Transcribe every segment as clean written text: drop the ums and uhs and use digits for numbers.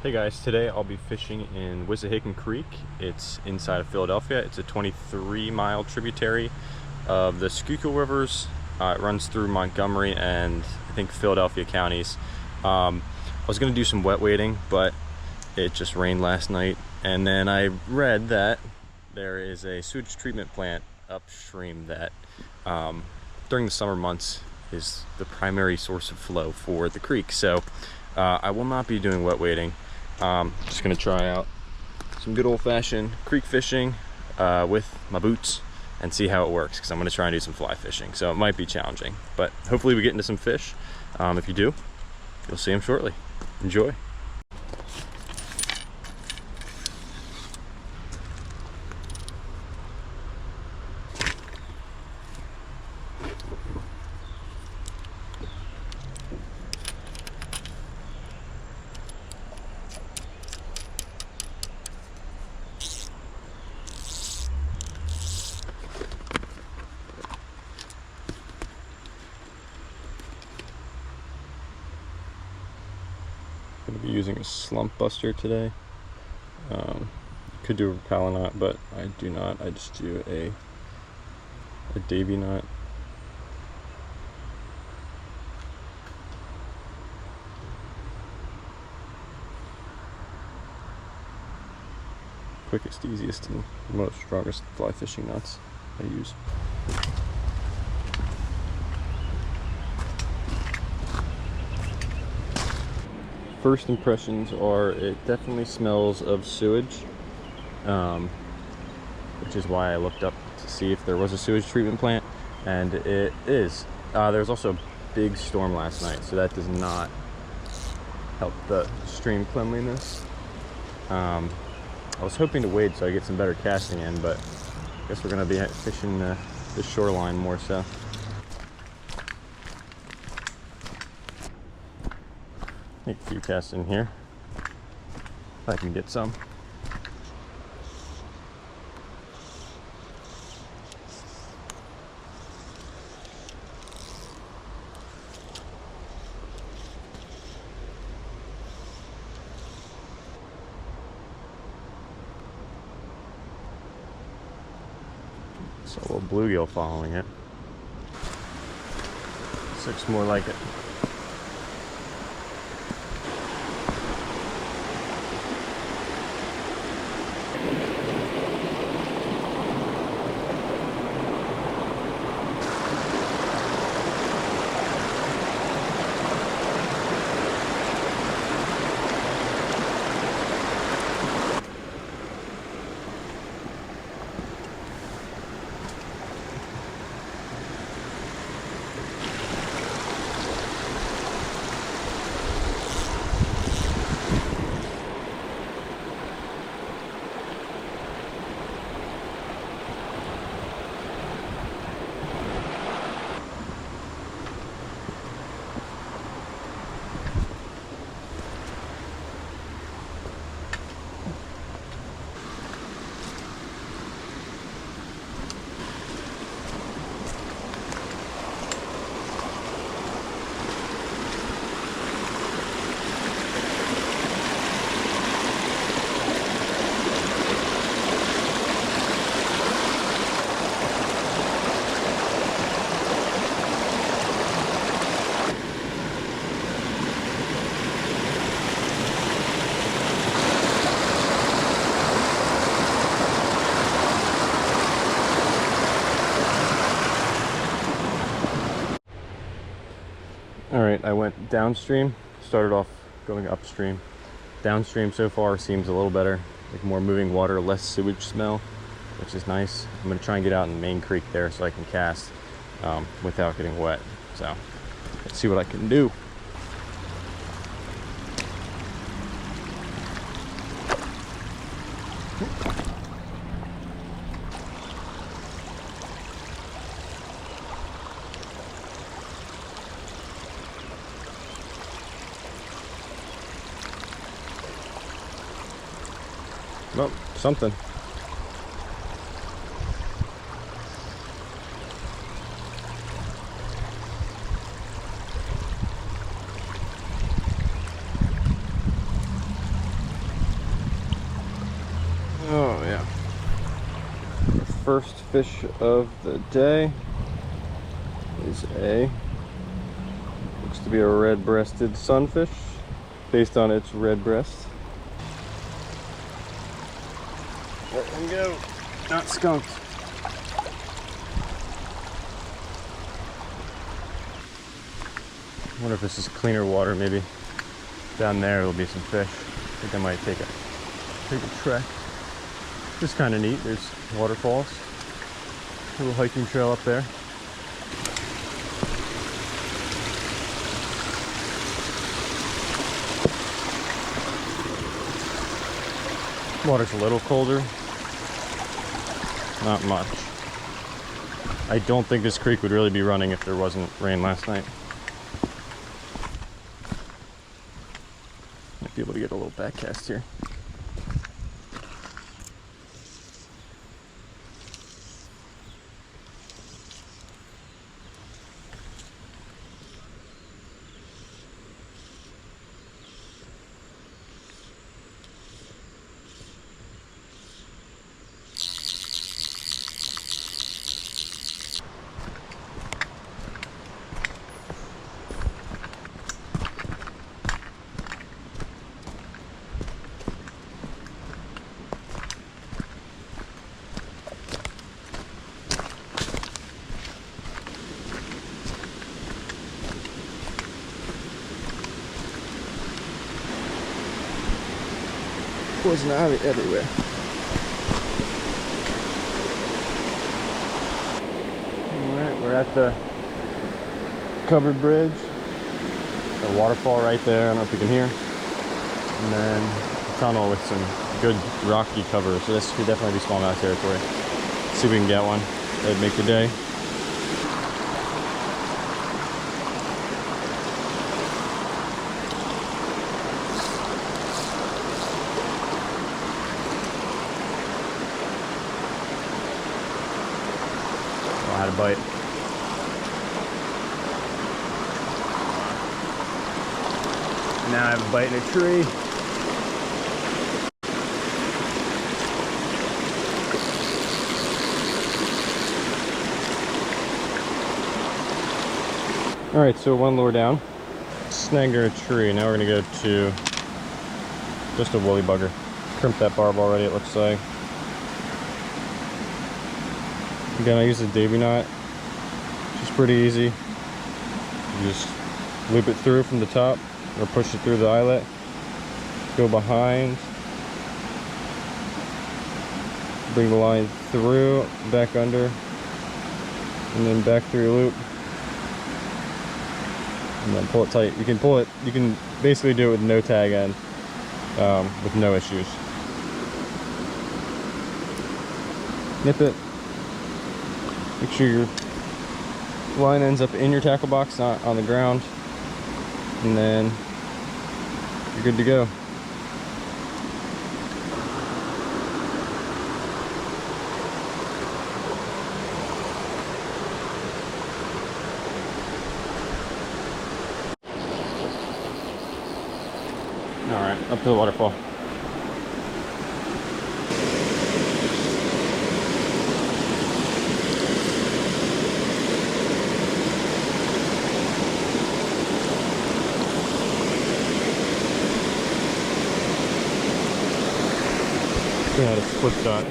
Hey guys, today I'll be fishing in Wissahickon Creek. It's inside of Philadelphia. It's a 23-mile tributary of the Schuylkill rivers. It runs through Montgomery and I think Philadelphia counties. I was going to do some wet wading, but it just rained last night. And then I read that there is a sewage treatment plant upstream that during the summer months is the primary source of flow for the creek. So I will not be doing wet wading. Just gonna try out some good old-fashioned creek fishing with my boots and see how it works, because I'm gonna try and do some fly fishing, so it might be challenging, but hopefully we get into some fish. If you do, you'll see them shortly. Enjoy. Going to be using a slump buster today. Could do a repel knot, but I do not. I just do a Davy knot. Quickest, easiest, and most strongest fly fishing knots I use. First impressions are it definitely smells of sewage, which is why I looked up to see if there was a sewage treatment plant, and it is. There was also a big storm last night, so that does not help the stream cleanliness. I was hoping to wade so I get some better casting in, but I guess we're going to be fishing the shoreline more so. Make a few casts in here if I can get some. Saw a little bluegill following it. This looks more like it. Alright, I went downstream, started off going upstream. Downstream so far seems a little better, like more moving water, less sewage smell, which is nice. I'm going to try and get out in the main creek there so I can cast without getting wet. So, let's see what I can do. Well, something. first fish of the day is looks to be a red-breasted sunfish based on its red breast. Let him go. Not skunked. I wonder if this is cleaner water. Maybe down there will be some fish. I think I might take a trek. This is kind of neat. There's waterfalls. A little hiking trail up there. Water's a little colder. Not much. I don't think this creek would really be running if there wasn't rain last night. Might be able to get a little back cast here. Poison ivy everywhere. Alright, we're at the covered bridge. A waterfall right there, I don't know if you can hear. And then a tunnel with some good rocky cover. So this could definitely be smallmouth territory. Let's see if we can get one. That'd make the day. Had a bite. Now I have a bite in a tree. Alright, so one lure down. Snagged her a tree. Now we're gonna go to just a woolly bugger. Crimped that barb already, it looks like. Again, I use a Davy knot, which is pretty easy. You just loop it through from the top, or push it through the eyelet, go behind, bring the line through, back under, and then back through your loop, and then pull it tight. You can pull it, you can basically do it with no tag end, with no issues. Nip it. Make sure your line ends up in your tackle box, not on the ground, and then you're good to go. All right, up to the waterfall. We had a split shot.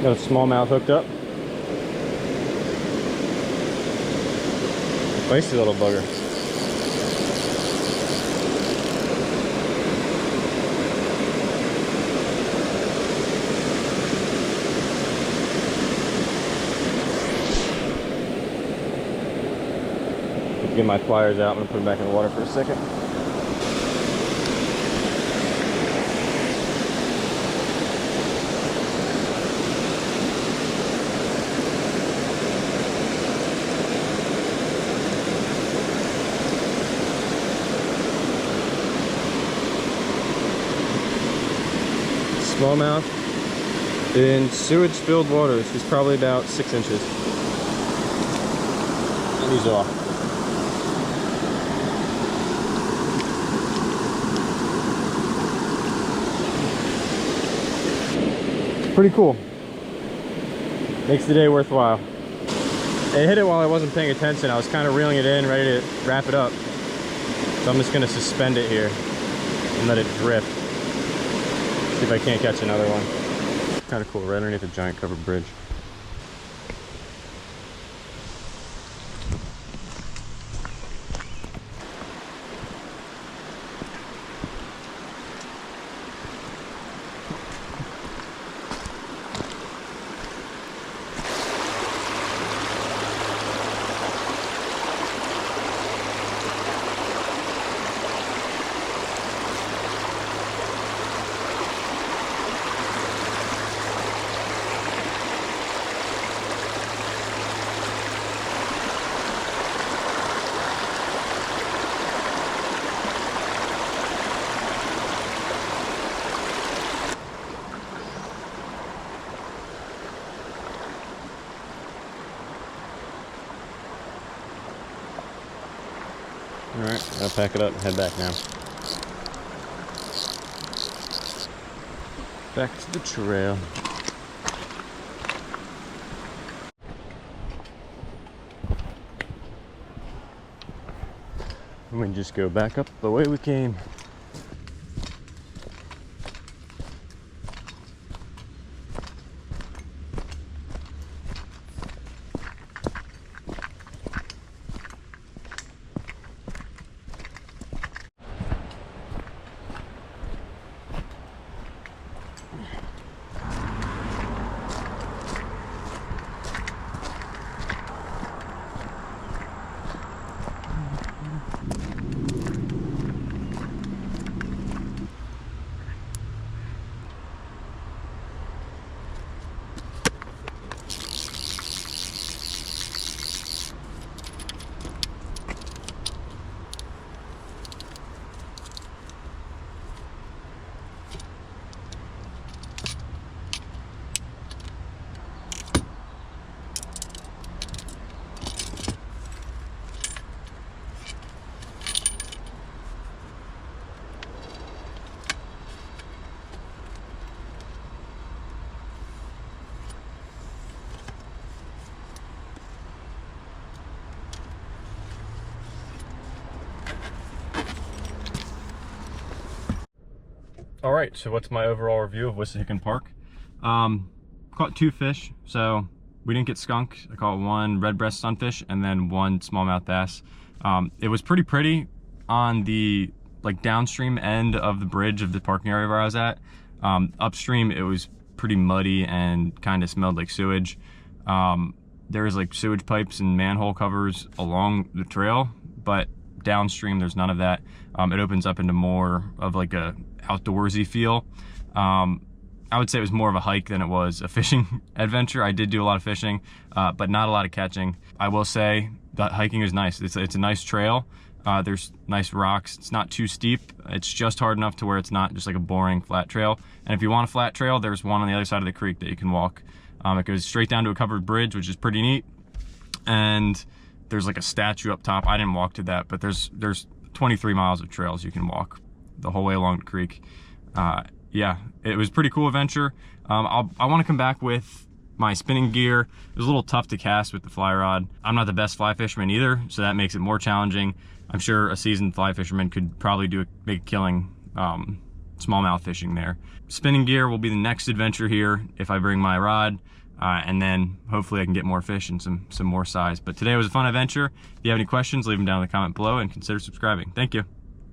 Got a smallmouth hooked up. Feisty little bugger. Get my pliers out. I'm gonna put them back in the water for a second. Smallmouth in sewage filled waters. He's probably about 6 inches. And he's off. Pretty cool. Makes the day worthwhile. It hit it while I wasn't paying attention. I was kind of reeling it in, ready to wrap it up. So I'm just going to suspend it here and let it drift. See if I can't catch another one. Kind of cool, right underneath a giant covered bridge. Alright, I'll pack it up and head back now. Back to the trail. We just go back up the way we came. All right, so what's my overall review of Wissahickon Park? Caught 2 fish, so we didn't get skunk. I caught 1 red breast sunfish and then 1 smallmouth bass. It was pretty on the downstream end of the bridge of the parking area where I was at. Upstream, it was pretty muddy and kind of smelled like sewage. There was sewage pipes and manhole covers along the trail, but downstream there's none of that. It opens up into more of a outdoorsy feel. I would say it was more of a hike than it was a fishing adventure. I did do a lot of fishing, but not a lot of catching. I will say that hiking is nice. It's a nice trail. There's nice rocks. It's not too steep. It's just hard enough to where it's not just like a boring flat trail. And if you want a flat trail, there's one on the other side of the creek that you can walk. It goes straight down to a covered bridge, which is pretty neat. And there's a statue up top. I didn't walk to that, but there's 23 miles of trails you can walk the whole way along the creek. Yeah, it was a pretty cool adventure. I want to come back with my spinning gear. It was a little tough to cast with the fly rod. I'm not the best fly fisherman either, so that makes it more challenging. I'm sure a seasoned fly fisherman could probably do a big killing smallmouth fishing there. Spinning gear will be the next adventure here if I bring my rod, and then hopefully I can get more fish and some more size. But today was a fun adventure. If you have any questions, leave them down in the comment below and consider subscribing. Thank you.